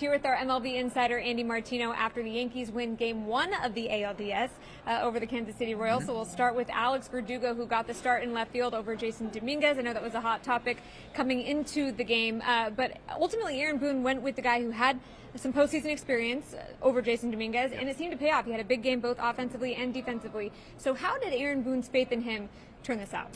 Here with our MLB insider Andy Martino after the Yankees win Game 1 of the ALDS over the Kansas City Royals. So we'll start with Alex Verdugo, who got the start in left field over Jason Dominguez. I know that was a hot topic coming into the game, but ultimately Aaron Boone went with the guy who had some postseason experience over Jason Dominguez, and it seemed to pay off. He had a big game both offensively and defensively. So how did Aaron Boone's faith in him turn this out?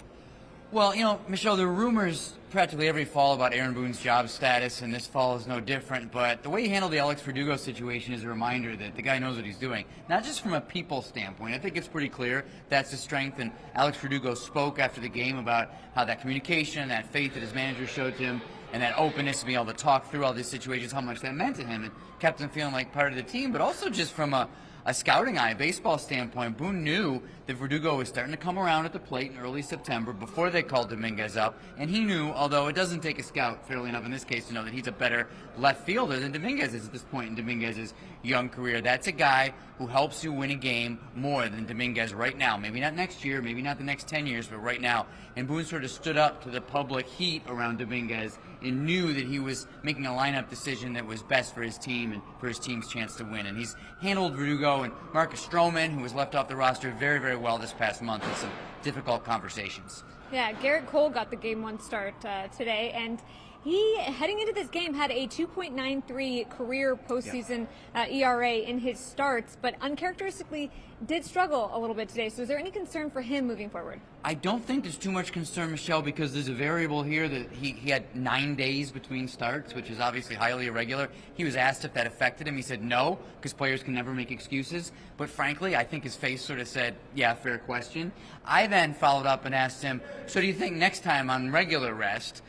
Well, you know, Michelle, there are rumors practically every fall about Aaron Boone's job status, and this fall is no different. But the way he handled the Alex Verdugo situation is a reminder that the guy knows what he's doing, not just from a people standpoint. I think it's pretty clear that's his strength, and Alex Verdugo spoke after the game about how that communication, that faith that his manager showed to him, and that openness to be able to talk through all these situations, how much that meant to him, and kept him feeling like part of the team, but also just from a scouting eye, baseball standpoint. Boone knew that Verdugo was starting to come around at the plate in early September before they called Dominguez up, and he knew, although it doesn't take a scout, fairly enough in this case, to know that he's a better left fielder than Dominguez is at this point in Dominguez's young career. That's a guy who helps you win a game more than Dominguez right now. Maybe not next year, maybe not the next 10 years, but right now. And Boone sort of stood up to the public heat around Dominguez and knew that he was making a lineup decision that was best for his team and for his team's chance to win. And he's handled Verdugo and Marcus Stroman, who was left off the roster, very, very well this past month in some difficult conversations. Yeah, Garrett Cole got the Game 1 start today, and he, heading into this game, had a 2.93 career postseason ERA in his starts, but uncharacteristically did struggle a little bit today. So is there any concern for him moving forward? I don't think there's too much concern, Michelle, because there's a variable here that he had 9 days between starts, which is obviously highly irregular. He was asked if that affected him. He said no, because players can never make excuses. But frankly, I think his face sort of said, yeah, fair question. I then followed up and asked him, so do you think next time on regular rest,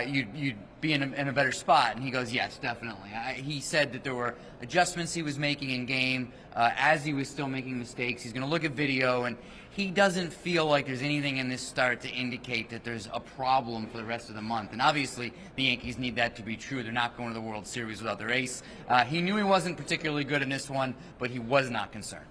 you'd be in a better spot? And he goes, yes, definitely. He said that there were adjustments he was making in game as he was still making mistakes. He's going to look at video, and he doesn't feel like there's anything in this start to indicate that there's a problem for the rest of the month. And obviously, the Yankees need that to be true. They're not going to the World Series without their ace. He knew he wasn't particularly good in this one, but he was not concerned.